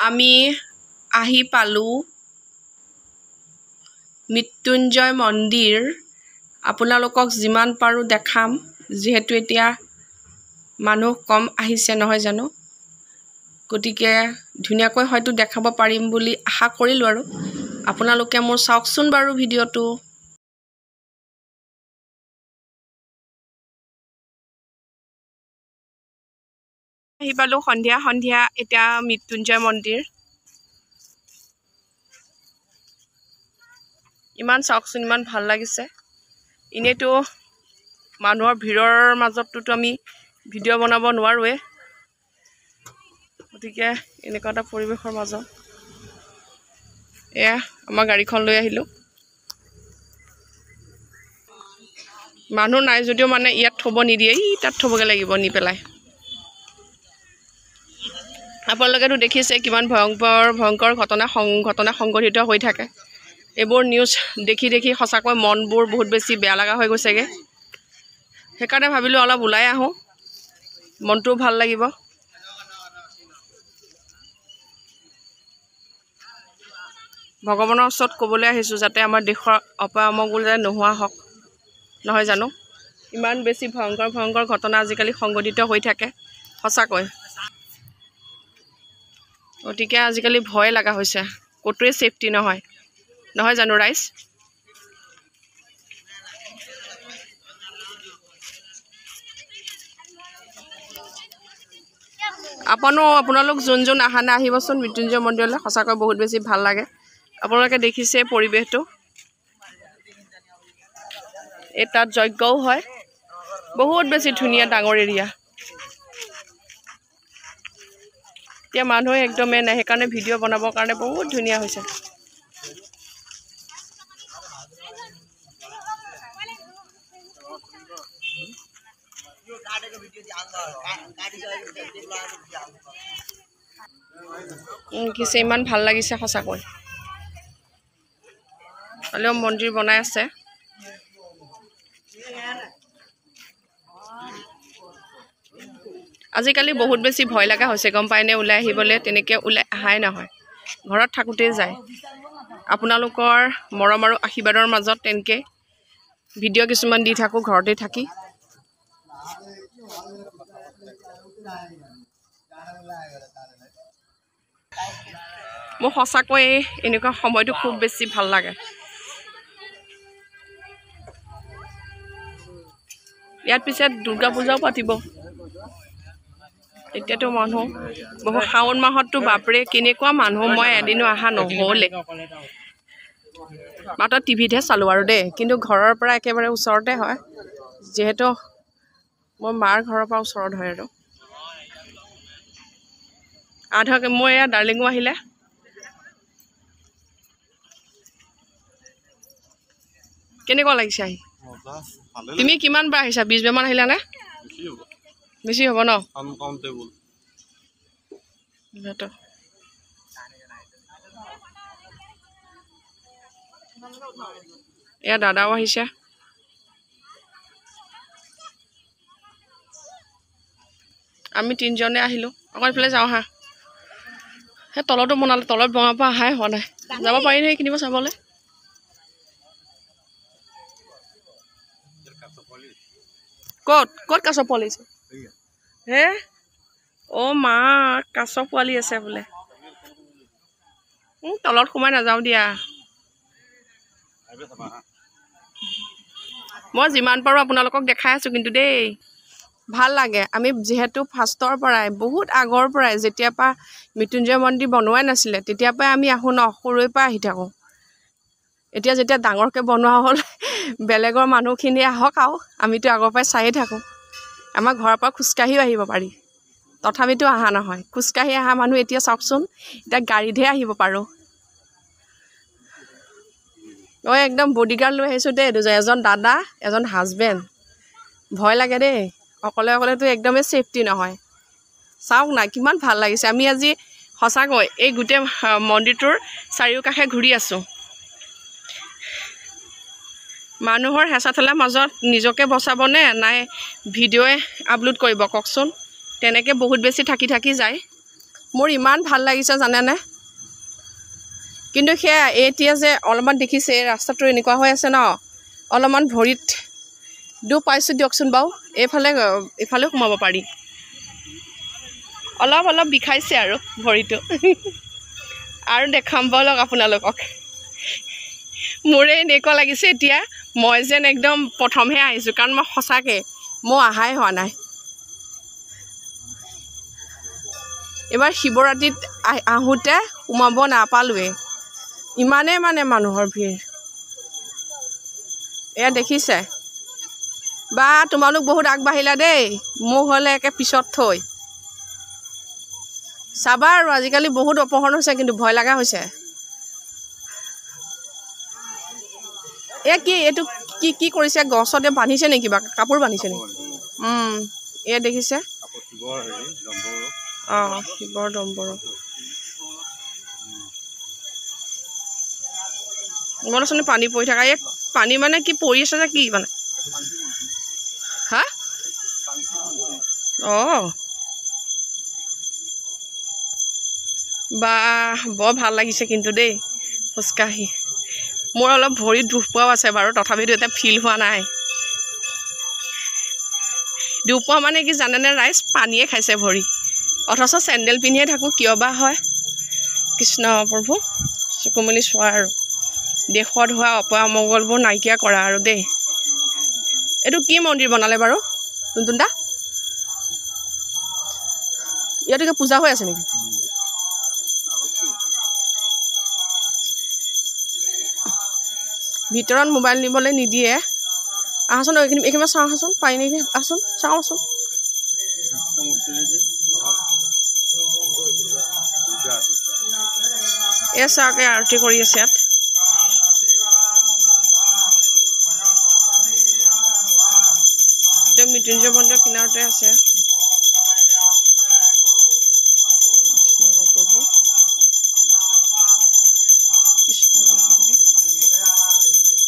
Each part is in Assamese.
আমি আহি পালো মৃত্যুঞ্জয় মন্দিৰ আপোনালোকক যিমান পাৰো দেখাম যেহেতু এতিয়া মানুহ কম আহিছে নহয় জানো গতিকে ধুনিয়াকৈ হয়তো দেখাব পাৰিম বুলি আশা কৰিলো আৰু আপোনালোকে মোৰ চাওকচোন বাৰু ভিডিওটো আহি পালো সন্ধিয়া সন্ধিয়া এতিয়া মৃত্যুঞ্জয় মন্দিৰ ইমান চাওকচোন ইমান ভাল লাগিছে ইনেতো মানুহৰ ভিৰৰ মাজতটো আমি ভিডিও বনাব নোৱাৰোৱে গতিকে এনেকুৱা এটা পৰিবেশৰ মাজত এয়া আমাৰ গাড়ীখন লৈ আহিলো মানুহ নাই যদিও মানে ইয়াত থব নিদিয়ে ই তাত থবগে লাগিব নি পেলাই আপোনালোকেতো দেখিছে কিমান ভয়ংকৰ ঘটনা সংঘটিত হৈ থাকে এইবোৰ নিউজ দেখি দেখি সঁচাকৈ মনবোৰ বহুত বেছি বেয়া লগা হৈ গৈছেগে সেইকাৰণে ভাবিলো অলপ ওলাই আহো মনটো ভাল লাগিব ভগৱানৰ ওচৰত ক'বলৈ আহিছো যাতে আমাৰ দেশৰ অপমঙ্গল যেন নোহোৱা হওক নহয় জানো ইমান বেছি ভয়ংকৰ ঘটনা আজিকালি সংঘটিত হৈ থাকে সঁচাকৈ গতিকে আজিকালি ভয় লগা হৈছে কতোৱে সেফটি নহয় জানো ৰাইজ আপোনালোক যোন আহা না আহিবচোন মৃত্যুঞ্জয় মন্দিৰলৈ সঁচাকৈ বহুত বেছি ভাল লাগে আপোনালোকে দেখিছে পৰিবেশটো এই তাত যজ্ঞও হয় বহুত বেছি ধুনিয়া ডাঙৰ এৰিয়া এতিয়া মানুহ একদমে নাই সেইকাৰণে ভিডিও বনাবৰ কাৰণে বহুত ধুনিয়া হৈছে কিছে ইমান ভাল লাগিছে সঁচাকৈ হলেও মন্দিৰ বনাই আছে আজিকালি বহুত বেছি ভয় লগা হৈছে গম পায়নে ওলাই আহিবলে তেনেকে ওলাই আহাই নহয় ঘৰত থাকুতে যায় আপোনালোকৰ মৰম আৰু আশীৰ্বাদৰ মাজত তেনেকে ভিডিও কিছুমান দি থাকো ঘৰতে থাকি মোৰ সঁচাকৈ এনেকুৱা সময়টো খুব বেছি ভাল লাগে ইয়াত পিছে দুৰ্গা পূজাও পাতিব এতিয়াতো মানুহ বহু শাওন মাহতটো বাপৰে কেনেকুৱা মানুহ মই এদিনো আহা নহলে মাত্ৰ টিভিতে চালো আৰু দে কিন্তু ঘৰৰ পৰা একেবাৰে ওচৰতে হয় যেহেতু মোৰ মাৰ ঘৰৰ পৰা ওচৰত হয় আৰু আধাকে মই এয়া ডাৰ্লিঙো আহিলে কেনেকুৱা লাগিছে আহি তুমি কিমান বাৰ আহিছা 20 বাৰ মান আহিলা নে বেছি হ'ব ন আনকাউন্টেবল নেটো এয়া দাদাও আহিছে আমি তিনজনে আহিলো অকল ফেলে যাও হা হে তলটো বনালে তলত বনাব আহাই হোৱা নাই যাব পাৰি নাই কিনিব চাবলে কত কাছ পোৱালিছে হে ও মা কাছ পোৱালি আছে বোলে তলত সোমাই নাযাও দিয়া মই যিমান পাৰো আপোনালোকক দেখাই আছো কিন্তু দেই ভাল লাগে আমি যেহেতু ফাৰ্ষ্টৰ পৰাই বহুত আগৰ পৰাই যেতিয়াপা মৃত্যুঞ্জয় মন্দিৰ বনোৱাই নাছিলে তেতিয়াপা আমি আহো ন সৰুৰ পৰা আহি থাকো এতিয়া যেতিয়া ডাঙৰকে বনোৱা হ'ল বেলেগৰ মানুহখিনি আহক আও আমিতো আগৰ পৰাই চাইয়ে থাকো আমাৰ ঘৰৰ পৰা খুস্কাহিও আহিব পাৰি তথাপিতো আহা নহয় খুস্কাহি আহা মানুহ এতিয়া চাওকচোন এটা গাড়ীতে আহিব পাৰো ও একদম বডিগাৰ্ড লৈ আহিছো দে এজন দাদা এজন হাজবেণ্ড ভয় লাগে দেই অকলে অকলেতো একদমে সেফটি নহয় চাওক না কিমান ভাল লাগিছে আমি আজি সঁচাকৈ এই গুটে মন্দিৰটোৰ চাৰিওকাষে ঘূৰি আছো মানুহৰ হেঁচা-ঠেলাৰ মাজত নিজকে বচাবনে নাই ভিডিঅ'য়ে আপলোড কৰিব কওকচোন তেনেকে বহুত বেছি থাকি যায় মোৰ ইমান ভাল লাগিছে জানেনে কিন্তু সেয়া এতিয়া যে অলপমান দেখিছে ৰাস্তাটো এনেকুৱা হৈ আছে ন অলপমান ভৰিত দুখ পাইছোঁ দিয়কচোন বাৰু এইফালেও সোমাব পাৰি অলপ বিষাইছে আৰু ভৰিটো আৰু দেখাম বলক আপোনালোকক মোৰে এনেকুৱা লাগিছে এতিয়া মই যেন একদম প্ৰথমহে আহিছোঁ কাৰণ মই সঁচাকৈ মই অহাই হোৱা নাই এবাৰ শিৱৰাত্ৰিত আহোঁতে সোমাব নাপালোৱে ইমানেই মানে মানুহৰ ভিৰ এয়া দেখিছে বা তোমালোক বহুত আগবাঢ়িলা দেই মোক হ'লে একে পিছত থৈ চাবা আৰু আজিকালি বহুত অপহৰণ হৈছে কিন্তু ভয় লগা হৈছে কি এইটো কি কৰিছে গছতে বান্ধিছে নেকি কিবা কাপোৰ বান্ধিছে নেকি এয়া দেখিছে শিৱৰ দম্বৰু ইমান আচলতে পানী পৰি থকা এই পানী মানে কি পৰি আছে যে কি মানে হা বা বৰ ভাল লাগিছে কিন্তু দেই খোজকাঢ়ি মোৰ অলপ ভৰিত দুখ পোৱাও আছে বাৰু তথাপিতো এতিয়া ফিল হোৱা নাই দুখ পোৱা মানে কি জানেনে ৰাইজ পানীয়ে খাইছে ভৰি অথচ চেণ্ডেল পিন্ধিয়ে থাকোঁ কিয় বা হয় কৃষ্ণ প্ৰভু চকু মেলি চোৱা আৰু দেশত হোৱা অপমংগলবোৰ নাইকিয়া কৰা আৰু দেই এইটো কি মন্দিৰ বনালে বাৰু টুনটুনদা ইয়াত কি পূজা হৈ আছে নেকি ভিতৰত মোবাইল নিবলৈ নিদিয়ে আহাচোন এইখিনি চাওঁচোন পাই নেকি আহচোন চাওঁচোন এই চাওকে আৰতি কৰি আছে ইয়াত মৃত্যুঞ্জয় মন্দিৰৰ কিনাৰতে আছে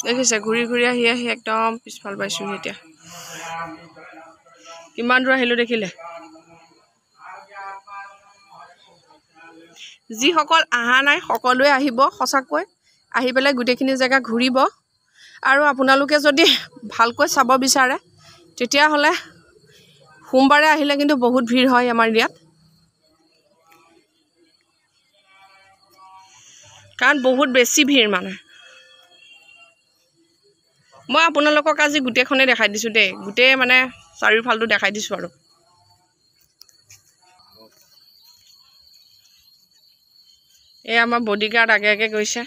দেখিছে ঘূৰি ঘূৰি আহি একদম পিছফাল পাইছোঁ এতিয়া কিমান দূৰ আহিলোঁ দেখিলে যিসকল অহা নাই সকলোৱে আহিব সঁচাকৈ আহি পেলাই গোটেইখিনি জেগা ঘূৰিব আৰু আপোনালোকে যদি ভালকৈ চাব বিচাৰে তেতিয়াহ'লে সোমবাৰে আহিলে কিন্তু বহুত ভিৰ হয় আমাৰ ইয়াত কাৰণ বহুত বেছি ভিৰ মানে মই আপোনালোকক আজি গোটেইখনে দেখাই দিছোঁ দেই গোটেই মানে চাৰিওফালটো দেখাই দিছোঁ আৰু এই আমাৰ বডিগাৰ্ড আগে আগে গৈছে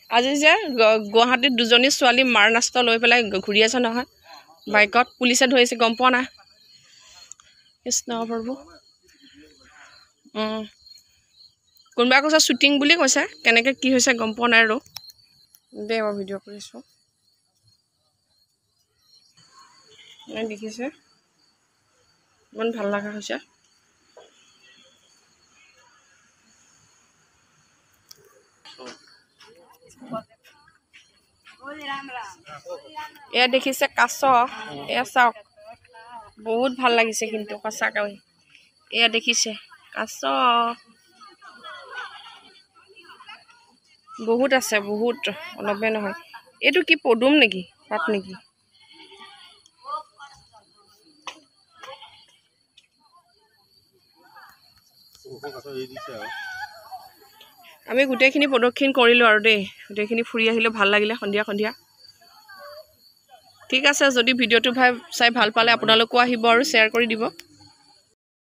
আজি যে গুৱাহাটীত দুজনী ছোৱালী মাৰণাস্ত্ৰ লৈ পেলাই ঘূৰি আছে নহয় বাইকত পুলিচে ধৰিছে গম পোৱা নাই কৃষ্ণ প্ৰভু কোনোবাই কৈছে শ্বুটিং বুলি কৈছে কেনেকৈ কি হৈছে গম পোৱা নাই আৰু দেই মই ভিডিঅ' কৰিছোঁ দেখিছে ইমান ভাল লগা হৈছে এয়া দেখিছে কাছ এয়া চাওক বহুত ভাল লাগিছে কিন্তু সঁচাকৈ এয়া দেখিছে কাছ বহুত আছে বহুত অলপে নহয় এইটো কি পদুম নেকি পাত নেকি আমি গোটেইখিনি প্ৰদক্ষিণ কৰিলোঁ আৰু দেই গোটেইখিনি ফুৰি আহিলোঁ ভাল লাগিলে সন্ধিয়া সন্ধিয়া ঠিক আছে যদি ভিডিঅ'টো চাই ভাল পালে আপোনালোকো আহিব আৰু শ্বেয়াৰ কৰি দিব